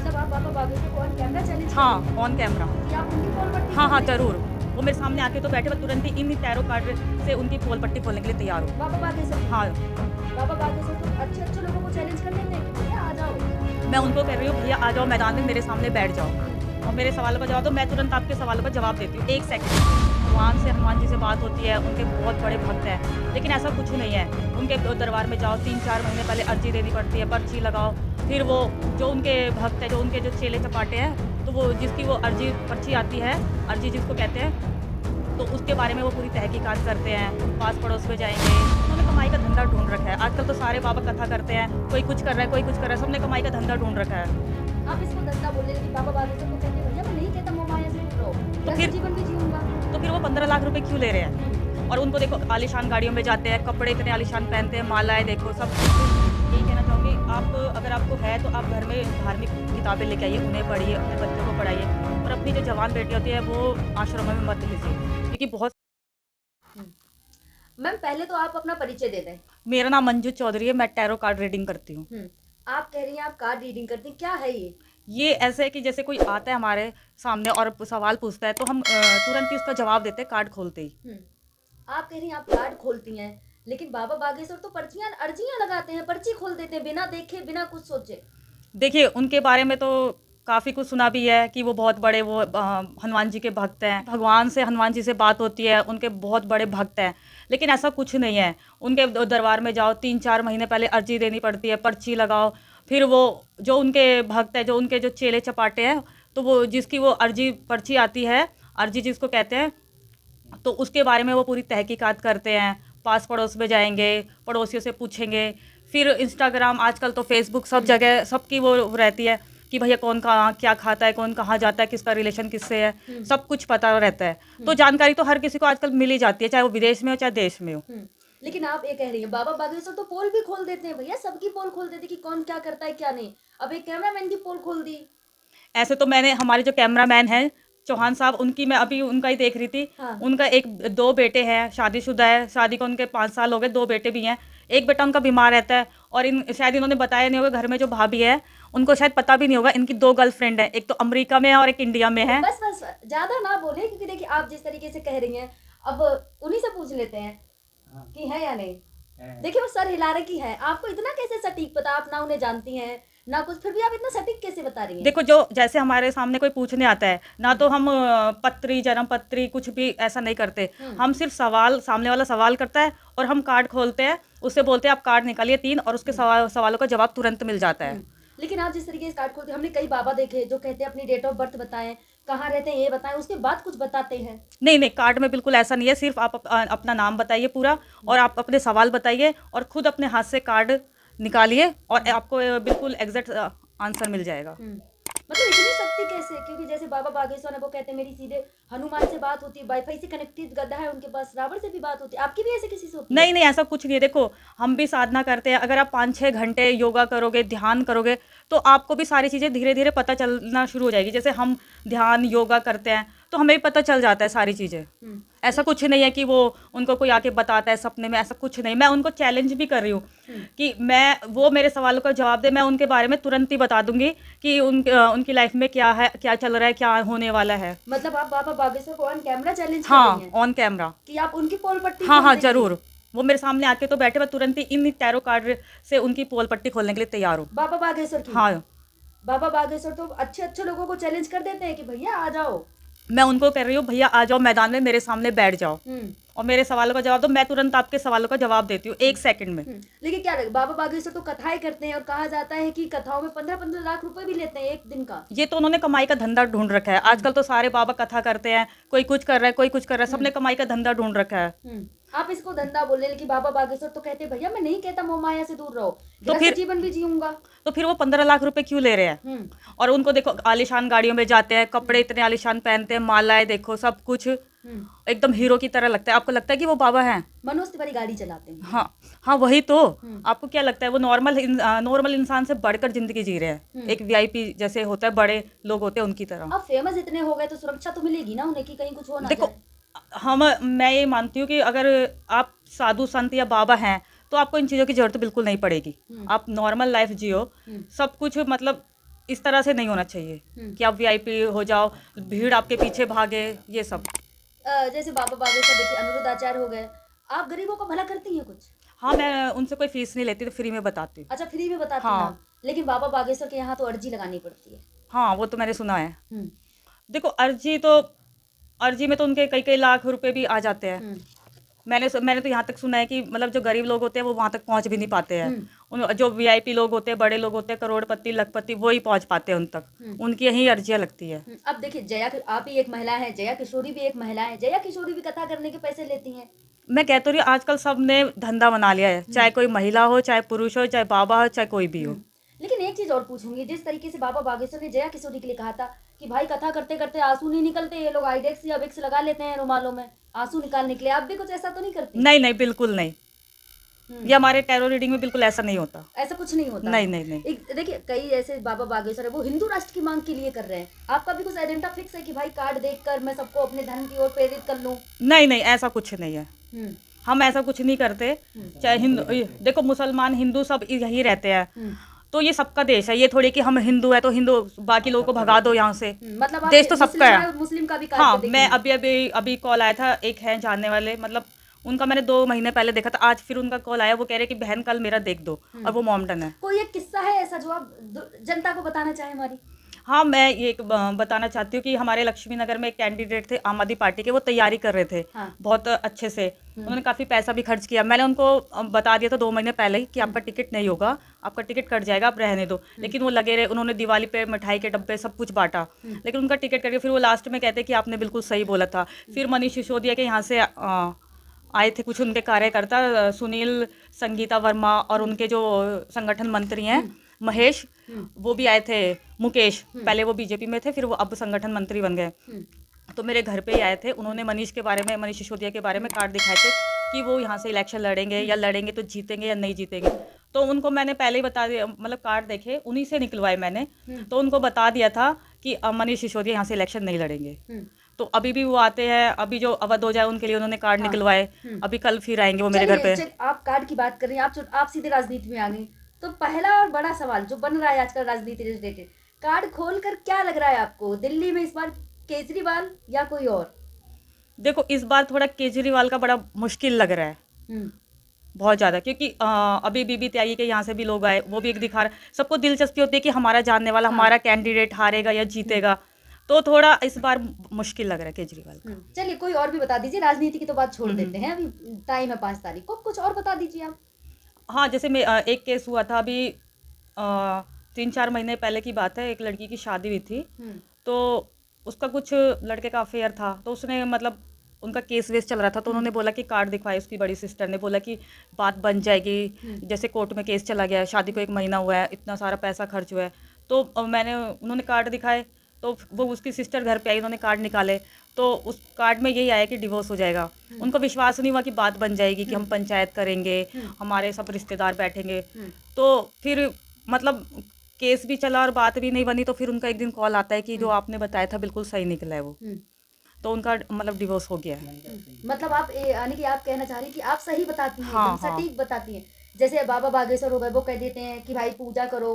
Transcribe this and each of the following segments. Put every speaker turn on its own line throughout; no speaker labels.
मतलब आप बाबा बागेश्वर को ऑन कैमरा चैलेंज
हाँ,
कर रही हैं?
On camera.
कि आप उनकी पोल पट्टी
हाँ, हाँ,
खोल देंगी?
ज़रूर। वो मेरे सामने आके तो बैठे, मैं तुरंत ही इन टैरो कार्ड से उनकी पोल पट्टी खोलने के लिए तैयार हूँ।
बाबा बागेश्वर
हाँ,
बाबा बागेश्वर तो अच्छे-अच्छे लोगों को चैलेंज कर देते हैं कि भैया आ जाओ।
मैं उनको कह रही हूँ, भैया आ जाओ मैदान में, मेरे सामने बैठ जाओ और मेरे सवालों का जवाब दो। मैं तुरंत आपके सवालों का जवाब देती हूँ, 1 सेकंड। हनुमान जी से बात होती है, उनके बहुत बड़े भक्त हैं, लेकिन ऐसा कुछ नहीं है। उनके दरबार में जाओ, 3-4 महीने पहले अर्ज़ी देनी पड़ती है, पर्ची लगाओ, फिर वो जो उनके भक्त हैं, जो उनके जो चेले चपाटे हैं, तो वो जिसकी वो अर्ज़ी पर्ची आती है, अर्ज़ी जिसको कहते हैं, तो उसके बारे में वो पूरी तहकीकात करते हैं, पास पड़ोस में जाएँगे। उन्होंने कमाई का धंधा ढूँढ रखा है। आजकल तो सारे बाबा कथा करते हैं, कोई कुछ कर रहा है, कोई कुछ कर रहा है, सबने कमाई का धंधा ढूँढ रखा है।
आप इसको धंधा बोल रहे हैं कि बाबा बागेश्वर को कहते हैं भैया मैं नहीं कहता मोह माया से दूर रहो।
तो
ऐसा
फिर
जीवन भी जीऊँगा।
तो फिर वो 15 लाख रुपए क्यों ले रहे हैं? और उनको देखो आलीशान गाड़ियों में जाते हैं, कपड़े इतने आलीशान पहनते हैं, मालाएँ देखो सब कुछ। यही कहना चाहूँगी, आप अगर आपको है तो आप घर में धार्मिक किताबें लेके आइए, उन्हें पढ़िए, अपने बच्चों को पढ़ाइए और अपनी जो जवान बेटी होती है वो आश्रमों में मत भेजिए, क्योंकि बहुत।
हुँ। मैम पहले तो आप अपना परिचय दे दें।
मेरा नाम मंजू चौधरी है, मैं टैरो कार्ड रीडिंग करती हूँ।
हुँ। आप कह रही हैं आप कार्ड रीडिंग करती हैं, क्या है ये?
ये ऐसे है कि जैसे कोई आता है हमारे सामने और सवाल पूछता है तो हम तुरंत ही उसका जवाब देते हैं कार्ड खोलते ही।
हुँ। आप कह रही हैं आप कार्ड खोलती हैं, लेकिन बाबा बागेश्वर तो पर्चियाँ अर्जियाँ लगाते हैं, पर्ची खोल देते हैं बिना देखे, बिना कुछ सोचे।
देखिए, उनके बारे में तो काफ़ी कुछ सुना भी है कि वो बहुत बड़े वो हनुमान जी के भक्त हैं। भगवान से हनुमान जी से बात होती है, उनके बहुत बड़े भक्त हैं। लेकिन ऐसा कुछ नहीं है। उनके दरबार में जाओ, 3-4 महीने पहले अर्ज़ी देनी पड़ती है, पर्ची लगाओ, फिर वो जो उनके भक्त हैं, जो उनके जो चेले चपाटे हैं, तो वो जिसकी वो अर्ज़ी पर्ची आती है, अर्ज़ी जिसको कहते हैं, तो उसके बारे में वो पूरी तहकीकात करते हैं, पास पड़ोस में जाएँगे, पड़ोसियों से पूछेंगे, फिर इंस्टाग्राम आजकल तो फेसबुक सब जगह सबकी वो रहती है कि भैया कौन कहाँ क्या खाता है, कौन कहाँ जाता है, किसका रिलेशन किससे है, सब कुछ पता रहता है। तो जानकारी तो हर किसी को आजकल मिल ही जाती है, चाहे वो विदेश में हो, चाहे देश में हो।
लेकिन आप ये कह रही हैं बाबा बागेश्वर तो पोल भी खोल देते हैं भैया, सबकी पोल खोल देते हैं कि कौन क्या करता है, क्या नहीं। अब एक कैमरामैन की पोल खोल दी।
ऐसे तो मैंने हमारे जो कैमरामैन हैं चौहान साहब, उनकी मैं अभी उनका ही देख रही थी।
हाँ।
उनका 2 बेटे हैं, शादीशुदा है, शादी को उनके 5 साल हो गए, 2 बेटे भी हैं। एक बेटा उनका बीमार रहता है और शायद इन्होंने बताया नहीं होगा, घर में जो भाभी है उनको शायद पता भी नहीं होगा, इनकी 2 गर्लफ्रेंड है, एक तो अमेरिका में है और एक इंडिया में है।
बस बस ज्यादा ना बोले, क्योंकि देखिए आप जिस तरीके से कह रही हैं, अब उन्हीं से पूछ लेते हैं कि है या नहीं। देखिए वो सर हिला रहे की है, आपको इतना कैसे सटीक पता, आप ना उन्हें जानती हैं ना कुछ, फिर भी आप इतना सटीक कैसे बता रही हैं?
देखो, जो जैसे हमारे सामने कोई पूछने आता है ना, तो हम पत्री जन्म पत्री कुछ भी ऐसा नहीं करते। हम सिर्फ सवाल, सामने वाला सवाल करता है और हम कार्ड खोलते हैं, उससे बोलते हैं आप कार्ड निकालिए 3, और उसके सवालों का जवाब तुरंत मिल जाता है।
लेकिन आप जिस तरीके से कार्ड खोलते हैं, हमने कई बाबा देखे जो कहते हैं अपनी डेट ऑफ बर्थ बताएं, कहाँ रहते हैं ये बताएं, उसके बाद कुछ बताते हैं।
नहीं नहीं, कार्ड में बिल्कुल ऐसा नहीं है। सिर्फ आप अपना नाम बताइए पूरा, और आप अपने सवाल बताइए और खुद अपने हाथ से कार्ड निकालिए और आपको बिल्कुल एग्जैक्ट आंसर मिल जाएगा।
मतलब इतनी शक्ति कैसे? क्योंकि जैसे बाबा बागेश्वर है, वो कहते हैं मेरी सीधे हनुमान से बात होती है, वाईफाई से कनेक्टेड गधा है उनके पास, रावण से भी बात होती है। आपकी भी ऐसे किसी से होती है?
नहीं नहीं, ऐसा कुछ नहीं है। देखो, हम भी साधना करते हैं। अगर आप 5-6 घंटे योगा करोगे, ध्यान करोगे, तो आपको भी सारी चीज़ें धीरे धीरे पता चलना शुरू हो जाएगी। जैसे हम ध्यान योगा करते हैं तो हमें भी पता चल जाता है सारी चीज़ें। ऐसा कुछ नहीं है कि वो उनको कोई आके बताता है सपने में, ऐसा कुछ नहीं। मैं उनको चैलेंज भी कर रही हूँ कि वो मेरे सवालों का जवाब दे, मैं उनके बारे में तुरंत ही बता दूंगी कि उनकी लाइफ में क्या है, क्या चल रहा है, क्या होने वाला है।
मतलब आप बाबा बागेश्वर को ऑन कैमरा चैलेंज कर
हाँ,
रही हैं
ऑन कैमरा।
कि आप उनकी पोल पट्टी
हाँ
खोल
हाँ,
देंगी?
जरूर। वो मेरे सामने आके तो बैठे, मैं तुरंत ही इन टैरो कार्ड से उनकी पोल पट्टी खोलने के लिए तैयार हूँ।
बाबा बागेश्वर की?
हाँ,
बाबा बागेश्वर तो अच्छे अच्छे लोगों को चैलेंज कर देते हैं कि भैया आ जाओ।
मैं उनको कह रही हूँ, भैया आ जाओ मैदान में, मेरे सामने बैठ जाओ और मेरे सवालों का जवाब दो। मैं तुरंत आपके सवालों का जवाब देती हूँ 1 सेकंड में।
लेकिन क्या लगे, बाबा बागेश्वर तो कथाएं करते हैं और कहा जाता है कि कथाओं में 15-15 लाख रुपए भी लेते हैं एक दिन का।
ये तो उन्होंने कमाई का धंधा ढूंढ रखा है। आजकल तो सारे बाबा कथा करते हैं, कोई कुछ कर रहा है, कोई कुछ कर रहा है, सबने कमाई का धंधा ढूंढ रखा है।
आप इसको धंधा बोल रहे हैं, लेकिन बाबा बागेश्वर तो कहते हैं भैया मैं नहीं कहता मोह माया से दूर रहो,
तो
गृहस्थ जीवन भी जीऊंगा।
तो फिर वो 15 लाख रुपए क्यों ले रहे हैं? और उनको देखो आलीशान गाड़ियों में जाते हैं, कपड़े इतने आलीशान पहनते हैं, मालाएं देखो, सब कुछ एकदम हीरो की तरह लगता है। आपको लगता है कि वो बाबा हैं?
मनोज तिवारी गाड़ी चलाते हैं।
हाँ हाँ, वही तो। आपको क्या लगता है वो नॉर्मल इंसान से बढ़कर जिंदगी जी रहे हैं, एक वीआईपी जैसे होता है, बड़े लोग होते हैं उनकी तरह।
अब फेमस इतने हो गए तो सुरक्षा तो मिलेगी ना उन्हें कि कहीं कुछ हो ना
देखो,
जाए।
मैं ये मानती हूँ कि अगर आप साधु संत या बाबा हैं तो आपको इन चीज़ों की जरूरत बिल्कुल नहीं पड़ेगी। आप नॉर्मल लाइफ जियो, सब कुछ मतलब इस तरह से नहीं होना चाहिए कि आप वीआईपी हो जाओ, भीड़ आपके पीछे भागे, ये सब।
जैसे बाबा बागेश्वर देखिए, अनिरुद्ध आचार्य हो गए, आप गरीबों का भला करती हैं कुछ?
हाँ, मैं उनसे कोई फीस नहीं लेती, तो फ्री में बताती हूँ।
अच्छा, फ्री में बताती हैं
हाँ।
आप, लेकिन बाबा बागेश्वर के यहाँ तो अर्जी लगानी पड़ती है।
हाँ, वो तो मैंने सुना है। देखो, अर्जी में तो उनके कई कई लाख रुपए भी आ जाते हैं। मैंने तो यहाँ तक सुना है कि मतलब जो गरीब लोग होते हैं वो वहाँ तक पहुँच भी नहीं पाते हैं। जो वीआईपी लोग होते हैं, बड़े लोग होते हैं, करोड़पति लखपति, वो ही पहुँच पाते हैं उन तक। उनकी यही अर्जियाँ लगती है।
अब देखिए, आप ही एक महिला है, जया किशोरी भी एक महिला है, जया किशोरी भी कथा करने के पैसे लेती हैं।
मैं कहती हूँ आजकल सब ने धंधा बना लिया है, चाहे कोई महिला हो, चाहे पुरुष हो, चाहे बाबा हो, चाहे कोई भी हो।
लेकिन एक चीज और पूछूंगी, जिस तरीके से बाबा बागेश्वर ने जया किशोरी के लिए कहा था कि भाई कथा करते करते आंसू नहीं निकलते, ये लोग आइडेक्स या विक्स लगा लेते हैं रुमालों में आंसू निकालने के लिए, आप भी कुछ ऐसा तो नहीं करती?
नहीं नहीं, बिल्कुल नहीं। ये हमारे टैरो रीडिंग में बिल्कुल ऐसा नहीं होता।
ऐसा कुछ नहीं होता?
नहीं नहीं नहीं।
देखिए, कई ऐसे बाबा बागेश्वर है वो हिंदू राष्ट्र की मांग के लिए कर रहे हैं, आपका भी कुछ एजेंडा फिक्स है कि भाई कार्ड देखकर मैं सबको अपने धर्म की ओर प्रेरित कर लूं?
नहीं नहीं, ऐसा कुछ नहीं है। हम ऐसा कुछ नहीं करते। चाहे हिंदू, देखो मुसलमान हिंदू सब यही रहते हैं, तो ये सबका देश है। ये थोड़ी कि हम हिंदू है तो हिंदू बाकी लोगों को भगा दो यहाँ से।
मतलब
देश तो सबका है।
मुस्लिम का भी
हाँ, मैं अभी कॉल आया था, एक है जानने वाले, मतलब उनका मैंने 2 महीने पहले देखा था, आज फिर उनका कॉल आया, वो कह रहे कि बहन कल मेरा देख दो, और वो मॉमडन है।
कोई एक किस्सा है ऐसा जो आप जनता को बताना चाहें हमारी?
हाँ, मैं ये बताना चाहती हूँ कि हमारे लक्ष्मी नगर में एक कैंडिडेट थे आम आदमी पार्टी के, वो तैयारी कर रहे थे। हाँ। बहुत अच्छे से, उन्होंने काफ़ी पैसा भी खर्च किया। मैंने उनको बता दिया था 2 महीने पहले ही कि आपका टिकट नहीं होगा, आपका टिकट कट जाएगा, आप रहने दो। लेकिन वो लगे रहे, उन्होंने दिवाली पे मिठाई के डब्बे सब कुछ बांटा, लेकिन उनका टिकट कट गया। फिर वो लास्ट में कहते कि आपने बिल्कुल सही बोला था। फिर मनीष सिसोदिया के यहाँ से आए थे कुछ उनके कार्यकर्ता, सुनील संगीता वर्मा, और उनके जो संगठन मंत्री हैं महेश, वो भी आए थे, मुकेश, पहले वो बीजेपी में थे, फिर वो अब संगठन मंत्री बन गए। तो मेरे घर पे ही आए थे। उन्होंने मनीष सिसोदिया के बारे में कार्ड दिखाए थे कि वो यहाँ से इलेक्शन लड़ेंगे, या लड़ेंगे तो जीतेंगे या नहीं जीतेंगे। तो उनको मैंने पहले ही बता दिया, मतलब कार्ड देखे उन्हीं से निकलवाए मैंने, तो उनको बता दिया था कि मनीष सिसोदिया यहाँ से इलेक्शन नहीं लड़ेंगे। तो अभी भी वो आते हैं, अभी जो अवध हो जाए उनके लिए उन्होंने कार्ड निकलवाए, अभी कल फिर आएंगे वो मेरे घर पे।
आप कार्ड की बात कर रही हैं, आप सीधे राजनीति में आ गई, तो पहला और बड़ा सवाल जो बन रहा है आजकल राजनीति से रिलेटेड, कार्ड खोलकर क्या लग रहा है आपको, दिल्ली में इस बार केजरीवाल या कोई और?
देखो, इस बार थोड़ा केजरीवाल का बड़ा मुश्किल लग रहा है, बहुत ज़्यादा, क्योंकि अभी बीबी त्यागी के यहाँ से भी लोग आए, वो भी एक दिखा रहा, सबको दिलचस्पी होती है कि हमारा जानने वाला हमारा कैंडिडेट हारेगा या जीतेगा, तो थोड़ा इस बार मुश्किल लग रहा है केजरीवाल का।
चलिए, कोई और भी बता दीजिए, राजनीति की तो बात छोड़ देते हैं, अभी टाइम है 5 तारीख को, कुछ और बता दीजिए आप।
हाँ, जैसे मैं एक केस हुआ था अभी 3-4 महीने पहले की बात है, एक लड़की की शादी हुई थी, तो उसका कुछ लड़के का अफेयर था, तो उसने मतलब उनका केस वेस चल रहा था, तो उन्होंने बोला कि कार्ड दिखवाए, उसकी बड़ी सिस्टर ने बोला कि बात बन जाएगी, जैसे कोर्ट में केस चला गया, शादी को 1 महीना हुआ है, इतना सारा पैसा खर्च हुआ है, तो उन्होंने कार्ड दिखाए, तो वो उसकी सिस्टर घर पे आई, उन्होंने कार्ड निकाले, तो उस कार्ड में यही आया कि डिवोर्स हो जाएगा। उनको विश्वास नहीं हुआ कि बात बन जाएगी, कि हम पंचायत करेंगे, हमारे सब रिश्तेदार बैठेंगे, तो फिर मतलब केस भी चला और बात भी नहीं बनी, तो फिर उनका एक दिन कॉल आता है कि जो आपने बताया था बिल्कुल सही निकला है वो, तो उनका मतलब डिवोर्स हो गया है।
मतलब आप यानी कि आप कहना चाह रही हैं कि आप सही बताती हैं,
हाँ,
सटीक बताती हैं। जैसे बाबा बागेश्वर हो गए, वो कह देते हैं कि भाई पूजा करो,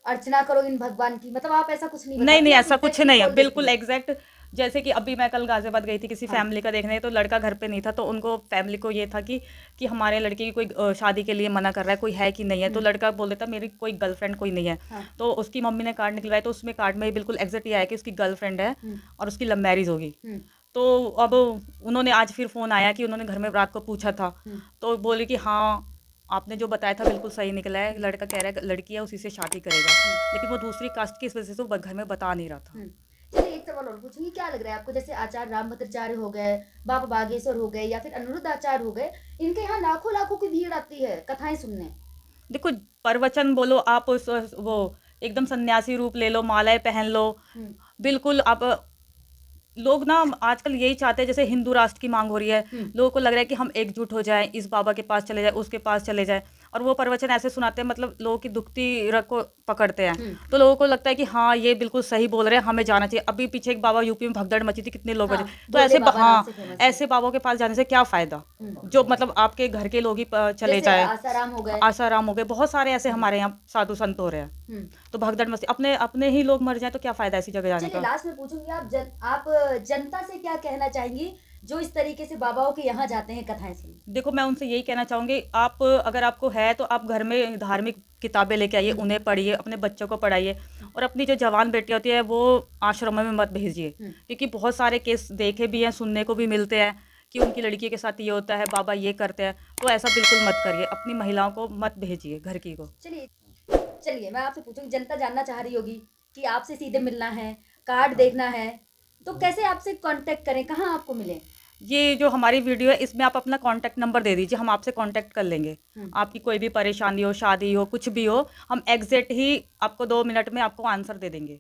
अर्चना करो इन भगवान की, मतलब आप ऐसा कुछ नहीं?
नहीं, ऐसा कुछ नहीं है, बिल्कुल एग्जैक्ट। जैसे कि अभी मैं कल गाजियाबाद गई थी किसी फैमिली का देखने, तो लड़का घर पे नहीं था, तो उनको फैमिली को ये था कि हमारे लड़के की कोई शादी के लिए मना कर रहा है, कोई है कि नहीं है, तो लड़का बोल देता मेरी कोई गर्लफ्रेंड कोई नहीं है। तो उसकी मम्मी ने कार्ड निकलवाया, तो उसमें कार्ड में बिल्कुल एग्जैक्ट ये आया कि उसकी गर्लफ्रेंड है और उसकी लव मैरिज होगी। तो अब उन्होंने आज फिर फ़ोन आया कि उन्होंने घर में रात को पूछा था, तो बोले कि हाँ आपने जो बताया था बिल्कुल सही निकला है, लड़का कह रहा है लड़की है उसी से शादी करेगा, लेकिन वो दूसरी कास्ट की इस वजह से वो घर में बता नहीं रहा था।
चलिए, एक सवाल और पूछूंगी, क्या लग रहा है आपको, जैसे आचार्य रामभद्राचार्य हो गए, बाबा बागेश्वर हो गए, या फिर अनिरुद्ध आचार्य हो गए, इनके यहाँ लाखों लाखों की भीड़ आती है कथाएं सुनने?
देखो, प्रवचन बोलो आप, वो एकदम सन्यासी रूप ले लो, मालाएं पहन लो, बिल्कुल आप लोग ना आजकल यही चाहते हैं, जैसे हिंदू राष्ट्र की मांग हो रही है, लोगों को लग रहा है कि हम एकजुट हो जाएं, इस बाबा के पास चले जाएं, उसके पास चले जाएं, और वो प्रवचन ऐसे सुनाते हैं, मतलब लोगों की दुखती रग को पकड़ते हैं। तो लोगों को लगता है कि हाँ ये बिल्कुल सही बोल रहे हैं, हमें जाना चाहिए। अभी पीछे एक बाबा यूपी में भगदड़ मची थी, कितने लोग
हाँ,
तो
भोले
ऐसे
बाबा नाम
हाँ
से फेमस है।
ऐसे बाबाओं के पास जाने से क्या फ़ायदा, जो मतलब आपके घर के लोग ही चले
जैसे
जाए।
आसाराम हो गए।
आसाराम हो गए, बहुत सारे ऐसे हमारे यहाँ साधु संत हो रहे हैं। तो भगदड़ मस्ती, अपने अपने ही लोग मर जाए तो क्या फ़ायदा ऐसी जगह जाने
चलिए
का।
लास्ट में पूछूंगी, आप जनता से क्या कहना चाहेंगी जो इस तरीके से बाबाओं के यहाँ जाते हैं कथाएं सुनने?
देखो मैं उनसे यही कहना चाहूँगी, आप अगर आपको है तो आप घर में धार्मिक किताबें लेके आइए, उन्हें पढ़िए, अपने बच्चों को पढ़ाइए, और अपनी जो जवान बेटी होती है वो आश्रमों में मत भेजिए, क्योंकि बहुत सारे केस देखे भी हैं, सुनने को भी मिलते हैं कि उनकी लड़की के साथ ये होता है, बाबा ये करते हैं। तो ऐसा बिल्कुल मत करिए, अपनी महिलाओं को मत भेजिए घर की को।
चलिए चलिए मैं आपसे पूछूंगी, जनता जानना चाह रही होगी कि आपसे सीधे मिलना है, कार्ड देखना है, तो कैसे आपसे कांटेक्ट करें, कहाँ आपको मिले?
ये जो हमारी वीडियो है इसमें आप अपना कॉन्टैक्ट नंबर दे दीजिए, हम आपसे कॉन्टैक्ट कर लेंगे। आपकी कोई भी परेशानी हो, शादी हो, कुछ भी हो, हम एग्जैक्ट ही आपको 2 मिनट में आपको आंसर दे देंगे।